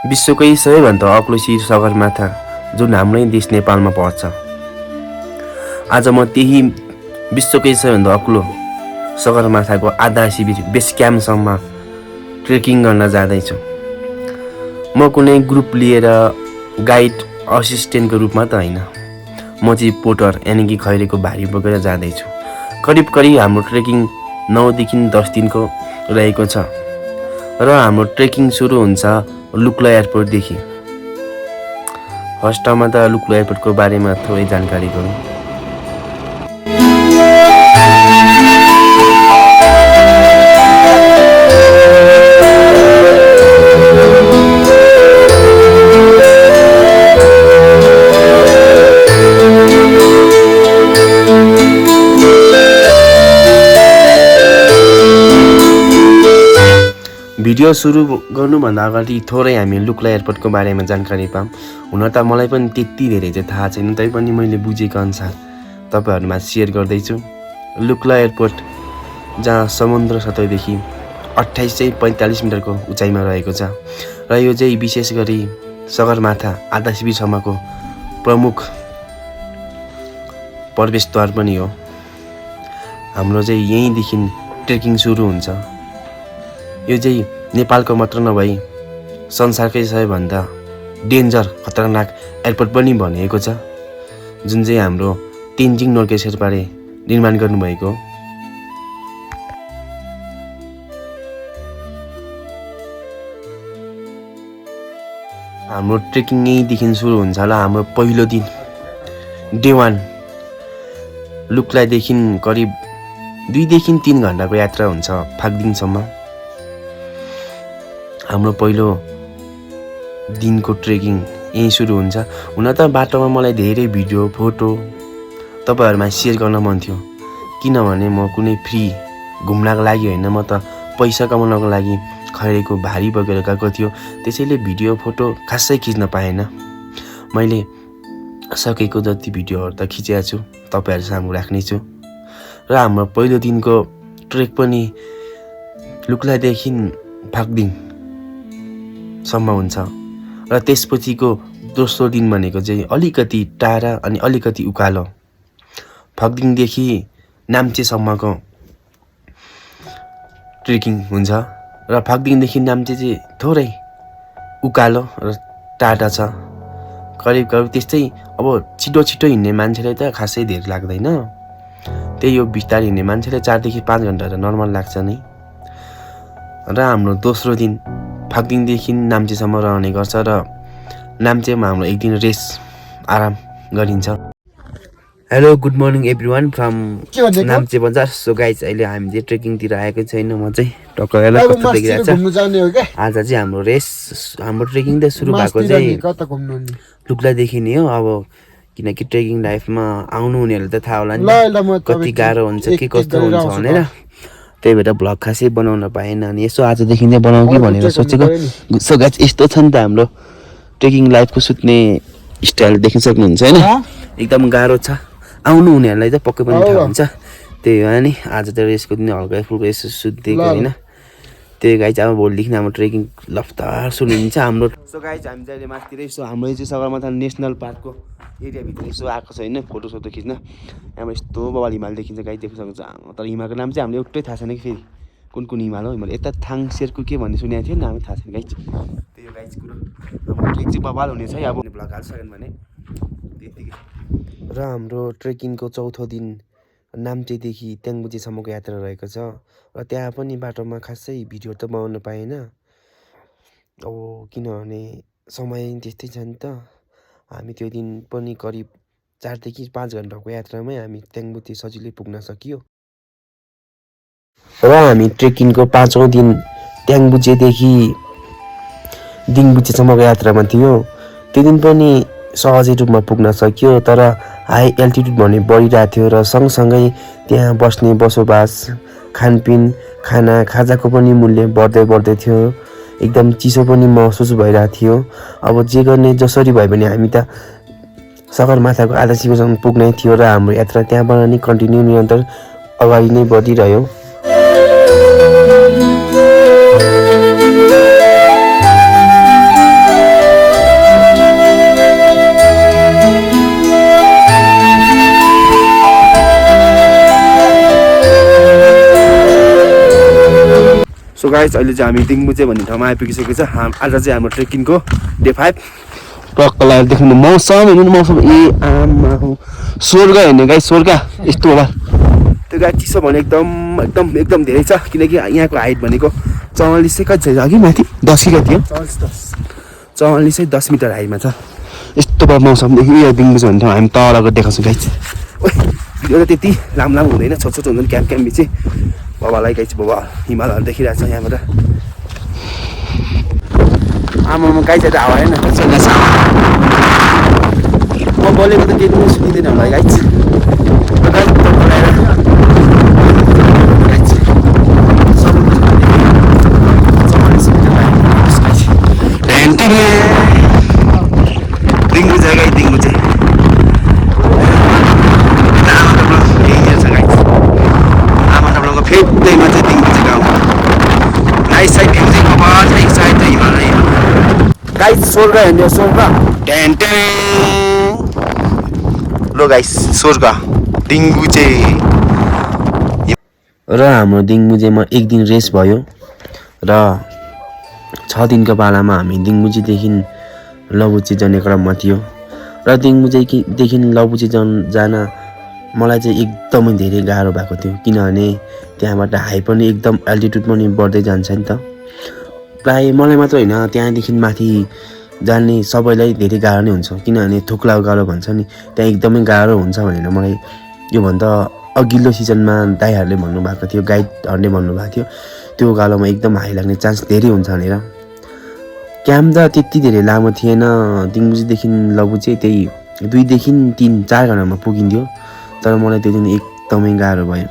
विश्वकै सबैभन्दा अग्लो शिर सगरमाथा जुन हाम्रै देश नेपालमा पर्छ। आज म त्यही विश्वकै सबैभन्दा अग्लो सगरमाथाको आधा शिविर बेस क्याम्पसम्म ट्रेकिङ गर्न जाँदैछु। म कुनै ग्रुप लिएर गाइड असिस्टेन्टको रूपमा त होइन, म चाहिँ पोर्टर यानि कि खैरेको भारी बोकेर जाँदैछु। करिब हाम्रो ट्रेकिङ 9 देखि 10 दिनको रहेको छ र हाम्रो ट्रेकिङ सुरु हुन्छ लुक्ला एयरपोर्टदेखि। फर्स्टमा त लुक्ला एयरपोर्टको बारेमा थोरै जानकारी गरौँ। भिडियो सुरु गर्नुभन्दा अगाडि थोरै हामी लुक्ला एयरपोर्टको बारेमा जानकारी पाऊँ। हुन त मलाई पनि त्यति धेरै चाहिँ थाहा छैन, तैपनि मैले बुझेको अनुसार तपाईँहरूमा सेयर गर्दैछु। लुक्ला एयरपोर्ट जहाँ समुद्र सतहदेखि 2845 मिटरको उचाइमा रहेको छ र यो चाहिँ विशेष गरी सगरमाथा आधा शिविरसम्मको प्रमुख प्रवेशद्वार पनि हो। हाम्रो चाहिँ यहीँदेखि ट्रेकिङ सुरु हुन्छ। यो चाहिँ नेपालको मात्र नभई संसारकै सबैभन्दा डेन्जर खतरनाक एयरपोर्ट पनि भनिएको छ, जुन चाहिँ हाम्रो तेन्जिङ नोर्गे शेर्पाले निर्माण गर्नुभएको हो। हाम्रो ट्रेकिङ यहीँदेखि सुरु हुन्छ होला। हाम्रो पहिलो दिन डे 1 लुक्लादेखि करिब 2 देखि 3 घन्टाको यात्रा हुन्छ फाक्दिङसम्म। हाम्रो पहिलो दिनको ट्रेकिङ यहीँ सुरु हुन्छ। हुन त बाटोमा मलाई धेरै भिडियो फोटो तपाईँहरूमा सेयर गर्न मन थियो, किनभने म कुनै फ्री घुम्नको लागि होइन, म त पैसा कमाउनको लागि खैरेको भारी बोकेर गएको थियो। त्यसैले भिडियो फोटो खासै खिच्न पाएन। मैले सकेको जति भिडियोहरू त खिचेको छु, तपाईँहरू सामु राख्नेछु। र हाम्रो पहिलो दिनको ट्रेक पनि लुक्लादेखि फाक्दिङसम्म हुन्छ र त्यसपछिको दोस्रो दिन भनेको चाहिँ अलिकति टाढा अनि अलिकति उकालो फाक्दिङदेखि नाम्चेसम्मको ट्रेकिङ हुन्छ र फाक्दिङदेखि नाम्चे चाहिँ थोरै उकालो र टाढा छ। करिब त्यस्तै अब छिटो हिँड्ने मान्छेलाई त खासै धेरै लाग्दैन, त्यही हो बिस्तारै हिँड्ने मान्छेलाई 4 देखि 5 घन्टा त नर्मल लाग्छ नै। र हाम्रो दोस्रो दिन फाक्दिङदेखि नाम्चेसम्म रहने गर्छ र नाम्चेमा हाम्रो एक दिन रेस्ट आराम गरिन्छ। Hello good morning everyone from Namche Bazaar. So guys अहिले हामी चाहिँ ट्रेकिङतिर आएको छैन, म चाहिँ टक्क कस्तो देखिरहेको छ। आज चाहिँ हाम्रो हाम्रो ट्रेकिङ त सुरु भएको चाहिँ लुक्लादेखि नै हो। अब किनकि ट्रेकिङ लाइफमा आउनु हुनेहरूले त थाहा होला नि कति गाह्रो हुन्छ के कस्तो हुन्छ भनेर, त्यही भएर भ्लग खासै बनाउन पाएन। अनि यसो आजदेखि नै बनाउँ कि भनेर सोचेको। सो गाइज यस्तो छ नि त हाम्रो ट्रेकिङ लाइफको सुत्ने स्टाइल देख्न सक्नुहुन्छ होइन, एकदम गाह्रो छ। आउनु हुनेहरूलाई त पक्कै पनि थाहा हुन्छ। त्यही हो नि, आज त रेसको दिन हल्का फुल्का यसो सुत्दिएको होइन। त्यही गाइज अब भोलिदेखि हाम्रो ट्रेकिङ लफ्तार सुरु हुन्छ हाम्रो। सो गाइज हामी चाहिँ अहिले माथितिर यसो हाम्रो चाहिँ सगरमाथा नेसनल पार्कको एरियाभित्र यसो आएको छ होइन फोटो सोटो खिच्न। यहाँ यस्तो बबाल हिमाल देखिन्छ गाइज, देख्न सक्नुहुन्छ। तर हिमालको नाम चाहिँ हामीले एउटै थाहा छैन कि फेरि कुन हिमाल हो। हिमाल यता थाङसेरको के भन्ने सुनेको थियो नि, हामी थाहा छैन गाइज। त्यही हो गाइज कुरो, हाम्रो ट्रेक चाहिँ बबाल हुनेछ है। अब भ्लग हाल्छ भने त्यतिकै। र हाम्रो ट्रेकिङको चौथो दिन नाम्चेदेखि ट्याङबुचेसम्मको यात्रा रहेको छ र त्यहाँ पनि बाटोमा खासै भिडियो त बनाउन पाएन। अब किनभने समय त्यस्तै छ नि त। हामी त्यो दिन पनि करिब 4 देखि 5 घन्टाको यात्रामै हामी ट्याङबुचे सजिलै पुग्न सकियो। र हामी ट्रेकिङको 5औँ दिन ट्याङबुचेदेखि दिङबुचेसम्मको यात्रामा थियो। त्यो दिन पनि सहजै रूपमा पुग्न सकियो, तर हाई एल्टिट्युड भने बढिरहेको थियो र सँगसँगै त्यहाँ बस्ने बसोबास खानपिन खाजाको पनि मूल्य बढ्दै थियो। एकदम चिसो पनि महसुस भइरहेको थियो। अब जे गर्ने जसरी भए पनि हामी त सगरमाथाको आधा शिविरसम्म पुग्नै थियो र हाम्रो यात्रा त्यहाँबाट नै कन्टिन्यू निरन्तर अगाडि नै बढिरह्यो। सो गाइस अहिले चाहिँ हामी दिङमुचे भन्ने ठाउँमा आइपुगिसकेको छ। आज चाहिँ हाम्रो ट्रेकिङको डे 5 टक्क लगाएर देख्नु मौसम हेर्नु मौसम आमा हो स्वर्ग हेर्ने गाइस स्वर्ग यस्तो होला त्यो गाई चिसो भने एकदम धेरै छ किनकि यहाँको हाइट भनेको 44 कति छ अघि माथि 10 कि कति हो 44 चाहिँ 10 मिटर हाइटमा छ। यस्तो बा मौसमदेखि यो दिङमुचे भन्ने ठाउँ हामी तलको देखाउँछौँ गाइस। यो त त्यति लामो हुँदैन छोटो हुँदैन क्याम बिचे बाबालाई गाइस बाबा हिमालहरू देखिरहेको छ यहाँबाट। आमामा गाई चाहिँ हावा हेर्न म बोलेको त केही पनि सुनिँदैन होला गाई दिङमुचे फेदैमा चाहिँ दिङमुचे गाउँ राइट साइड भ्यू चाहिँ कपाल राइट साइड चाहिँ हिमालय गाइस स्वर्ग हेर्ने स्वर्ग लो गाइस स्वर्ग दिङमुचे र हाम्रो दिङमुचेमा एक दिन रेस भयो र 6 दिनको पालामा हामी दिङमुचेदेखि लबुचे जाने क्रममा थियो र दिङमुचेदेखि लबुचे जान मलाई चाहिँ एकदमै धेरै गाह्रो भएको थियो किनभने त्यहाँबाट हाई पनि एकदम एल्टिट्युड पनि बढ्दै जान्छ नि त। प्राय मलाई मात्र होइन त्यहाँदेखि माथि जाने सबैलाई धेरै गाह्रो नै हुन्छ किनभने थुक्ला उकालो भन्छ नि त्यहाँ एकदमै गाह्रो हुन्छ भनेर मलाई योभन्दा अघिल्लो सिजनमा दाइहरूले भन्नुभएको थियो गाइडहरूले भन्नुभएको थियो त्यो उकालोमा एकदम हाई लाग्ने चान्स धेरै हुन्छ भनेर। क्याम्प त त्यति धेरै लामो थिएन दिङमुचेदेखि लबुचे त्यही 2 देखि 3-4 घन्टामा पुगिन्थ्यो तर मलाई त्यो दिन एकदमै गाह्रो भयो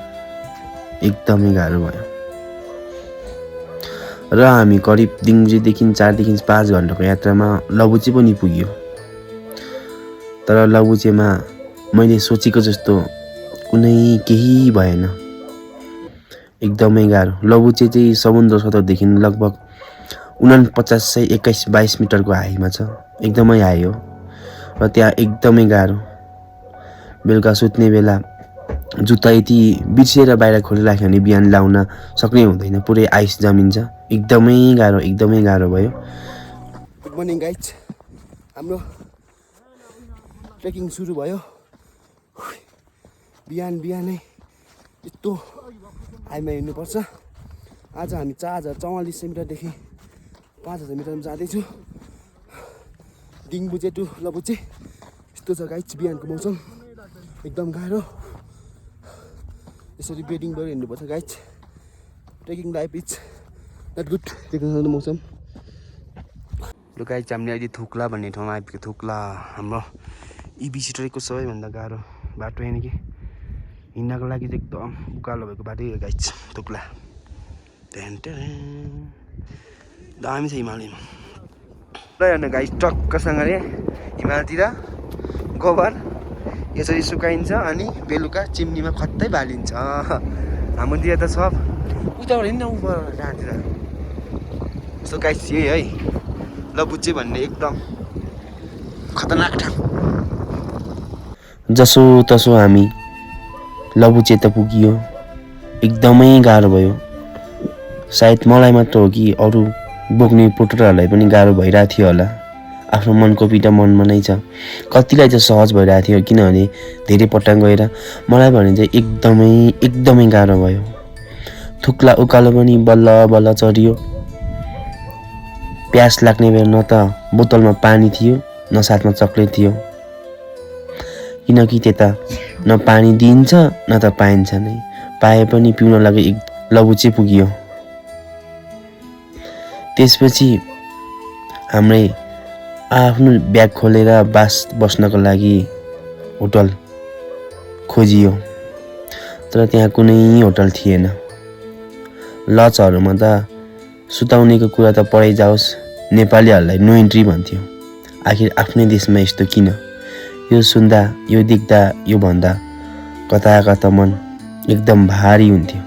र हामी करिब दिङमुचेदेखि 4देखि 5 घन्टाको यात्रामा लबुचे पनि पुग्यो। तर लबुचेमा मैले सोचेको जस्तो कुनै केही भएन एकदमै गाह्रो। लबुचे चाहिँ समुद्र सतहदेखि लगभग 49-21-22 मिटरको हाइमा छ एकदमै हाई हो र त्यहाँ एकदमै गाह्रो। बेलुका सुत्ने बेला जुत्ता यति बिर्सिएर बाहिर खोलिराख्यो भने बिहान लाउन सक्ने हुँदैन पुरै आइस जमिन्छ एकदमै गाह्रो भयो। गुड मर्निङ गाइज हाम्रो ट्रेकिङ सुरु भयो बिहानै यस्तो हाइमा हिँड्नुपर्छ। आज हामी 4044 मिटरदेखि 5000 मिटरमा जाँदैछु दिङमुचे टु लबुचे। यस्तो छ गाइज बिहानको मौसम एकदम गाह्रो यसरी बेडिङबाट हिँड्नुपर्छ guys. Trekking life is not good देख्न मौसम। लु गाइज हामीले अहिले थुक्ला भन्ने ठाउँमा आइपुग्यो। थुक्ला हाम्रो इबिसी ट्रेकको सबैभन्दा गाह्रो बाटो होइन कि हिँड्नको लागि चाहिँ एकदम उकालो भएको बाटो हो गाइज थुक्ला। दामी छ हिमालयमा र हेर्नु गाइज टक्कसँगले हिमालतिर गोबर यसरी सुकाइन्छ अनि बेलुका चिम्नीमा खत्तै बालिन्छ। हाम्रोतिर त सब उताबाट हिँड्न ऊपर डाँतिर सो गाइस यही है लबुचे भन्ने एकदम खतरनाक ठाउँ। जसो तसो हामी लबुचे त पुगियो एकदमै गाह्रो भयो। सायद मलाई मात्र हो कि अरू बोक्ने पोटरहरूलाई पनि गाह्रो भइरहेको थियो होला। आफ्नो मनको पिटा मनमा नै छ कतिलाई चाहिँ सहज भइरहेको थियो किनभने धेरै पटक गएर मलाई भने चाहिँ एकदमै गाह्रो भयो। थुक्ला उकालो पनि बल्ल चढियो। प्यास लाग्ने बेला न त बोतलमा पानी थियो न साथमा चक्लेट थियो किनकि त्यता न पानी दिन्छ न त पाइन्छ नै। पाए पनि पिउन लागि लबुचे पुगियो। त्यसपछि हाम्रै आफ्नो ब्याग खोलेर बस्नको लागि होटल खोजियो तर त्यहाँ कुनै होटल थिएन। लजहरूमा त सुताउनेको कुरा त परै जाओस् नेपालीहरूलाई नो इन्ट्री भन्थ्यो। आखिर आफ्नै देशमा यस्तो किन? यो सुन्दा यो देख्दा यो भन्दा कता मन एकदम भारी हुन्थ्यो।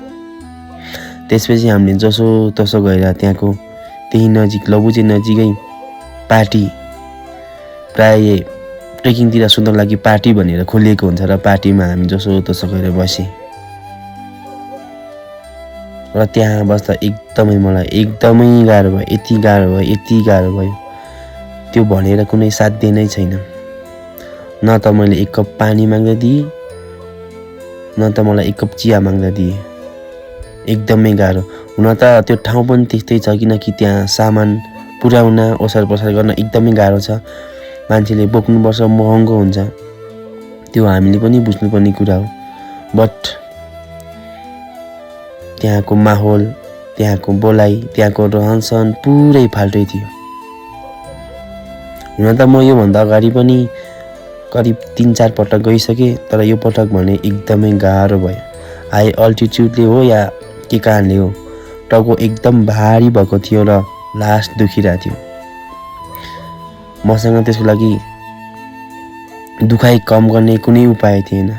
त्यसपछि हामीले जसो तसो गएर त्यहाँको त्यही नजिक लबुचे नजिकै पार्टी प्राय ट्रेकिङतिर सुत्नको लागि पार्टी भनेर खोलिएको हुन्छ र पार्टीमा हामी जसो तसो गएर बसे र र त्यहाँ बस्दा एकदमै मलाई एकदमै गाह्रो भयो, यति गाह्रो भयो त्यो भनेर कुनै साध्य नै छैन। न त मैले एक कप पानी माग्दा दिएँ, न त मलाई एक कप चिया माग्दा दिएँ। एकदमै गाह्रो। हुन त त्यो ठाउँ पनि त्यस्तै छ, किनकि त्यहाँ सामान पुर्याउन ओसार पसार गर्न एकदमै गाह्रो छ। मान्छेले बोक्नुपर्छ, महँगो हुन्छ, त्यो हामीले पनि बुझ्नुपर्ने कुरा हो। बट त्यहाँको माहौल, त्यहाँको बोलाइ, त्यहाँको रहनसहन पुरै फाल्टै थियो। हुन त म योभन्दा अगाडि पनि करिब 3-4 पटक गइसकेँ, तर यो पटक भने एकदमै गाह्रो भयो। हाई अल्टिट्युडले हो या के कारणले हो, टाउको एकदम भारी भएको थियो र लास दुखिरहेको थियो। मसँग त्यसको लागि दुखाइ कम गर्ने कुनै उपाय थिएन।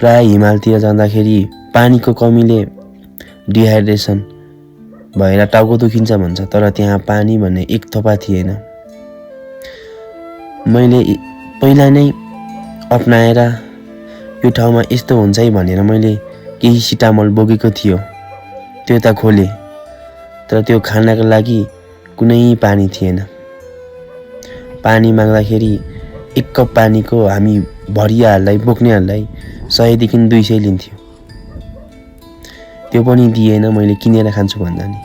प्राय हिमालतिर जाँदाखेरि पानीको कमीले डिहाइड्रेसन भएर टाउको दुखिन्छ भन्छ, तर त्यहाँ पानी भन्ने एक थोपा थिएन। मैले पहिला नै अपनाएर यो ठाउँमा यस्तो हुन्छ है भनेर मैले केही सिटामोल बोकेको थियो, त्यो त खोले, तर त्यो खानको लागि कुनै पानी थिएन। पानी माग्दाखेरि एक कप पानीको हामी भरियाहरूलाई बोक्नेहरूलाई 100 देखि 200 लिन्थ्यो। त्यो पनि दिएन, मैले किनेर खान्छु भन्दा नि।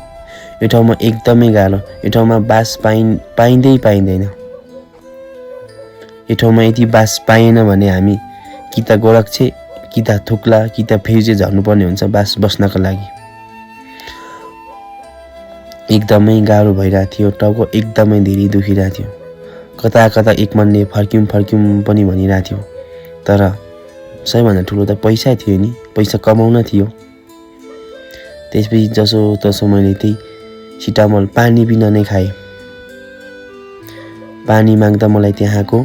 यो ठाउँमा एकदमै गाह्रो। यो ठाउँमा बास पाइँदैन। यो ठाउँमा यदि बास पाएन भने हामी कि त गोरख्छे, कि त थुक्ला, कि त फेरि झर्नुपर्ने हुन्छ बास बस्नको लागि। एकदमै गाह्रो भइरहेको थियो, टाउको एकदमै धेरै दुखिरहेको थियो। कता एक मनले फर्क्यौँ पनि भनिरहेको थियो। तर सबैभन्दा ठुलो त पैसा थियो नि, पैसा कमाउन थियो। त्यसपछि जसो तसो मैले त्यही सिटामोल पानी बिना नै खाएँ। पानी माग्दा मलाई त्यहाँको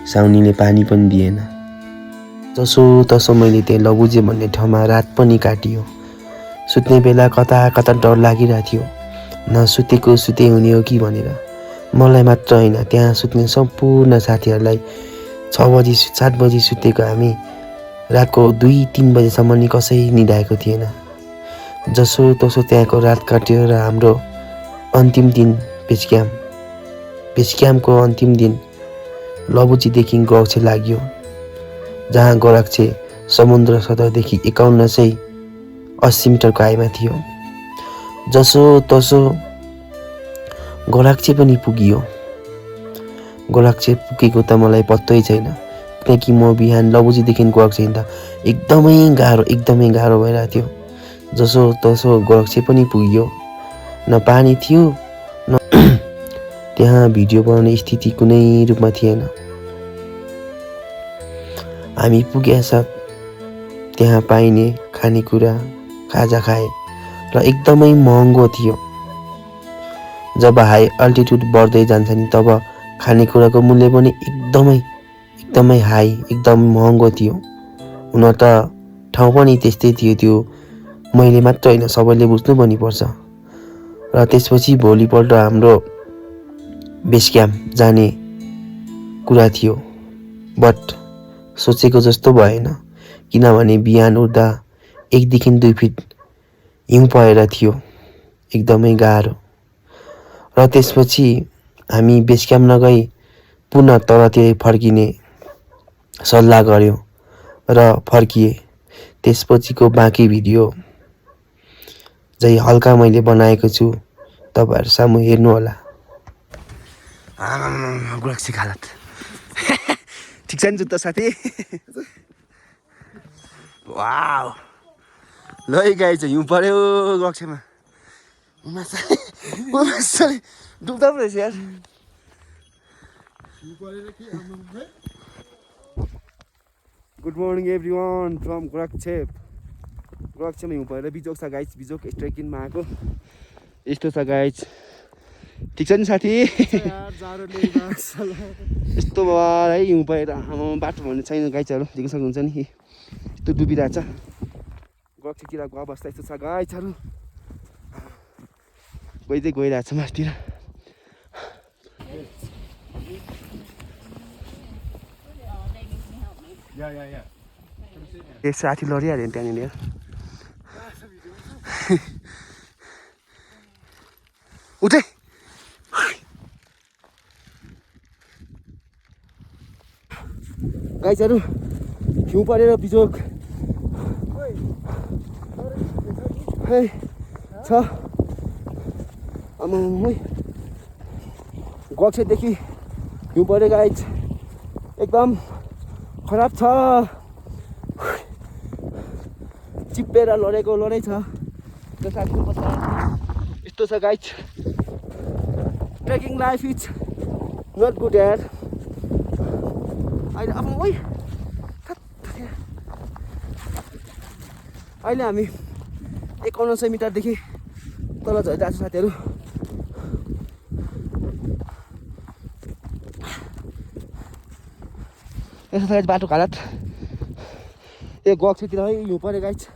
साउनीले पानी पनि दिएन। जसो तसो मैले त्यहाँ लबुजे भन्ने ठाउँमा रात पनि काटियो। सुत्ने बेला कता डर लागिरहेको थियो, न सुते हुने हो कि भनेर। मलाई मात्र होइन, त्यहाँ सुत्ने सम्पूर्ण साथीहरूलाई 6 बजी 7 बजी सुतेको हामी रातको 2-3 बजेसम्म नि कसै निदाएको थिएन। जसो तसो त्यहाँको रात काट्यो र हाम्रो अन्तिम दिन बेस क्याम्पको अन्तिम दिन लबुचीदेखि गोरख्छे लाग्यो, जहाँ गोरख्छे समुद्र सतहदेखि 5180 मिटरको आइमा थियो। जसो तसो गोरख्छे पनि पुगियो। गोरख्छे पुगेको त मलाई पत्तै छैन, किनकि म बिहान लबुचीदेखि गोरख्छे हिँड्दा एकदमै गाह्रो भइरहेको थियो। जसो तसो गोरख्छे पनि पुग्यो। न पानी थियो, न त्यहाँ भिडियो बनाउने स्थिति कुनै रूपमा थिएन। हामी पुगेसाथ त्यहाँ पाइने खानेकुरा खाजा खाए र एकदमै महँगो थियो। जब हाई अल्टिट्युड बढ्दै जान्छ नि, तब खानेकुराको मूल्य पनि एकदमै हाई, एकदम महँगो थियो। हुन त ठाउँ पनि त्यस्तै थियो, त्यो मैले मात्र होइन सबैले बुझ्नु पनि पर्छ। र त्यसपछि भोलिपल्ट हाम्रो बेस क्याम्प जाने कुरा थियो, बट सोचेको जस्तो भएन, किनभने बिहान उठ्दा 1देखि 2 फिट हिउँ परेर थियो, एकदमै गाह्रो। र त्यसपछि हामी बेस क्याम्प नगई पुनः तलतिर फर्किने सल्लाह गर्यो र फर्किए। त्यसपछिको बाँकी भिडियो चाहिँ हल्का मैले बनाएको छु, तपाईहरु सामु हेर्नु होला। गोरख्छे हालत ठिक छ नि जुत्ता साथी? वाउ, ल गाइस हिउँ पर्यो गोरख्छेमा। डुब्दा पो रहेछ यार। Good morning everyone from Gorakshep. गोरख्छेमा हिउँ परेर बिजोक छ गाइस, बिजोक ट्रेकिङमा आएको यस्तो छ गाइस। ठिक छ नि साथी? यस्तो भयो है हिउँ परेर, आमा बाटो भन्ने छैन गाइसहरू, देख्न सक्नुहुन्छ नि यस्तो डुबिरहेछ। गोरख्छेतिरको अवस्था यस्तो छ गाइसहरू, कोही चाहिँ गइरहेछ मासतिर। साथी लडिहाल्यो नि त्यहाँनिर। उठे गाइजहरू हिउँ परेर बिजोग छ आम्मै गक्सेदेखि हिउँ परे गाइज एकदम खराब छ चिप्पेर लडेको लडै छ यस्तो छ guys trekking life is not good यार अहिले अब ओइ अहिले हामी 5100 मिटरदेखि तल झरिरहेको छ साथीहरू यसो गाइज बाटोको हालत ए गक्सेतिर है हिउँ परे गाइज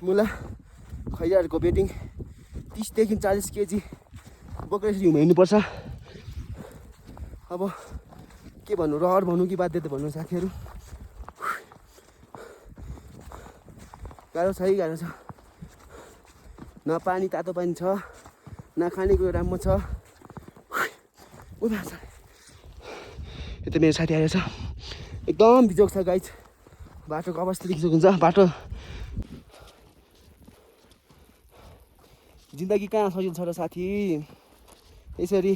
मुला खैराहरूको बेटिङ 30 देखि 40 केजी बोकेर हिउँमा हिँड्नुपर्छ अब के भन्नु रहर भन्नु कि बाध्यता भन्नु साथीहरू गाह्रो छ है गाह्रो छ न पानी तातो पानी छ न खानेकुरो राम्रो छ यो त मेरो साथी आएर छ एकदम बिजोग छ गाइज बाटोको अवस्था देखि सक्नुहुन्छ बाटो जिन्दगी कहाँ सजिलो छ र साथी यसरी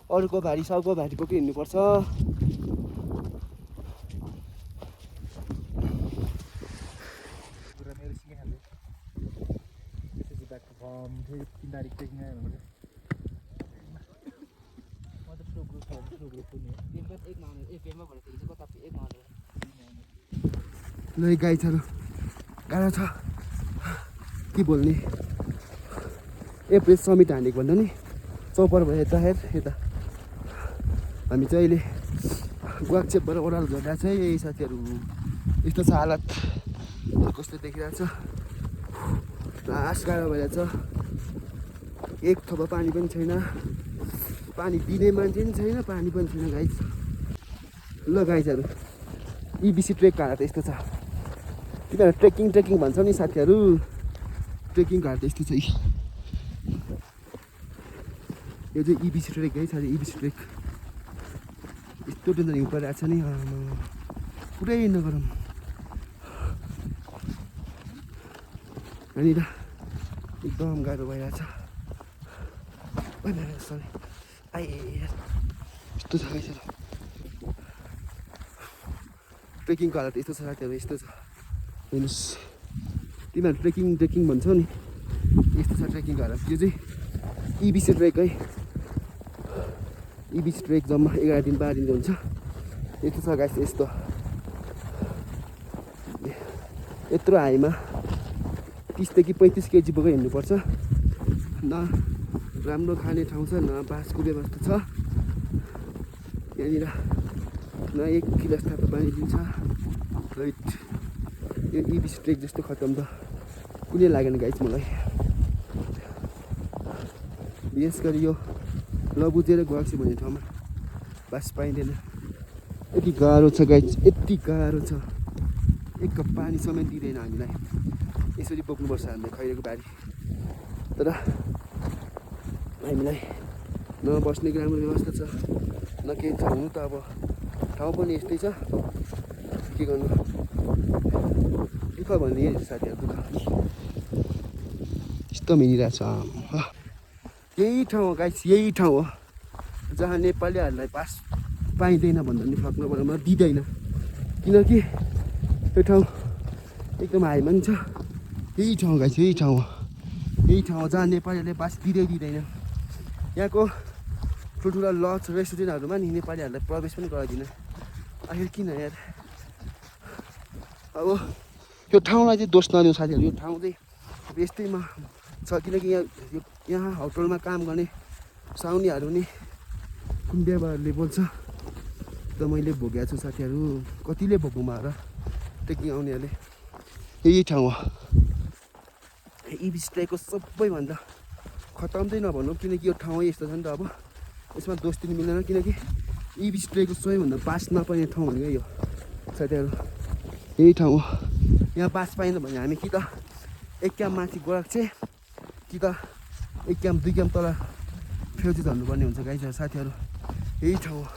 अरूको भारी साउको भारी बोकेर हिँड्नुपर्छ ल गाइजहरू गाह्रो छ के बोल्ने एप्रिल समिट हानेको भन्दा नि चौपर भयो यता हेर यता हामी चाहिँ अहिले गुवाक्सेपबाट ओह्रालो झरिरहेको छ यही साथीहरू यस्तो छ हालत कस्तो देखिरहेको छ लास गाह्रो भइरहेको छ एक थोपा पानी पनि छैन पानी दिने मान्छे पनि छैन पानी पनि छैन गाइज ल गाइजहरू इबिसी ट्रेकको हालत यस्तो छ तिनीहरू ट्रेकिङ भन्छ नि साथीहरू ट्रेकिङको हालत यस्तो छ यो चाहिँ इबिसी ट्रेक है साथी इबिसी ट्रेक यस्तो डेन्जर हिउँ परिरहेको छ नि पुरै नगरौँ यहाँनिर एकदम गाह्रो भइरहेछ सरी यस्तो छ गाइजहरू ट्रेकिङको हालत यस्तो छ साथीहरू यस्तो छ हेर्नुहोस् तिमीहरू ट्रेकिङ भन्छौ नि यस्तो छ ट्रेकिङको हालत यो चाहिँ इबिसी ट्रेक है इबिसी ट्रेक जम्मा 11 दिन 12 दिनको हुन्छ यस्तो छ गाइस यस्तो यत्रो हाईमा 30 देखि 35 केजी बोकेर हिँड्नुपर्छ न राम्रो खाने ठाउँ छ न बासको व्यवस्था छ यहाँनिर न एक गिलास तातो पानी दिन्छ राइट यो इबिसी ट्रेक जस्तो खतम त कुनै लागेन गाइस मलाई विशेष गरी यो लबुजेर गुवाक्से भन्ने ठाउँमा बास पाइँदैन यति गाह्रो छ गाइस यति गाह्रो छ एक कप पानी समेत दिँदैन हामीलाई यसरी बोक्नुपर्छ हामीले खैरेको बारी तर हामीलाई न बस्ने राम्रो व्यवस्था छ न केही छ हुनु त अब ठाउँ पनि यस्तै छ के गर्नु दुःख भन्ने साथीहरू दुःख यस्तो मिलिरहेको छ यही ठाउँ हो गाइस यही ठाउँ हो जहाँ नेपालीहरूलाई पास पाइँदैन भन्दा पनि फर्क नपरेमा दिँदैन किनकि यो ठाउँ एकदम हाइमा पनि छ यही ठाउँ गाइस यही ठाउँ हो जहाँ नेपालीहरूले पास दिँदैन यहाँको ठुल्ठुला लज रेस्टुरेन्टहरूमा नि नेपालीहरूलाई प्रवेश पनि गराइदिन आखिर किन यार अब यो ठाउँलाई चाहिँ दोष नदिउँ साथीहरू यो ठाउँ चाहिँ अब यस्तैमा छ किनकि यहाँ होटलमा काम गर्ने साउनीहरू नि कुन व्यवहारले बोल्छ त मैले भोगेको छु साथीहरू कतिले भोगौँमा र ट्रेकिङ आउनेहरूले यही ठाउँ हो इबिसी ट्रेकको सबैभन्दा खतम चाहिँ नभनौँ किनकि यो ठाउँ यस्तो छ नि त अब यसमा दोष दिनु मिल्दैन किनकि इबिसी ट्रेकको सबैभन्दा पास नपाइने ठाउँ भनेको यो साथीहरू यही ठाउँ हो यहाँ बास पाएन भने हामी कि त एक क्याम्प माथि गोराक्छे कि त एक क्याम्प दुई क्याम्प तल फेउजी झर्नुपर्ने हुन्छ गाइस साथीहरू। यही ठाउँ हो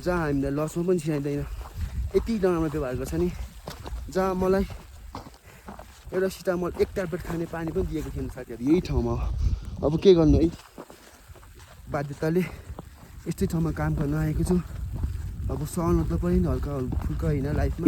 जहाँ हामीलाई लसमा पनि छिराइँदैन, यति नराम्रो व्यवहार गर्छ नि। जहाँ मलाई एउटा सिटामल एक ट्याब्लेट खाने पानी पनि दिएको थिएन साथीहरू। यही ठाउँमा हो। अब के गर्नु है, बाध्यताले यस्तै ठाउँमा काम गर्न आएको छु। अब सहनु त पनि हल्का फुल्का होइन लाइफमा।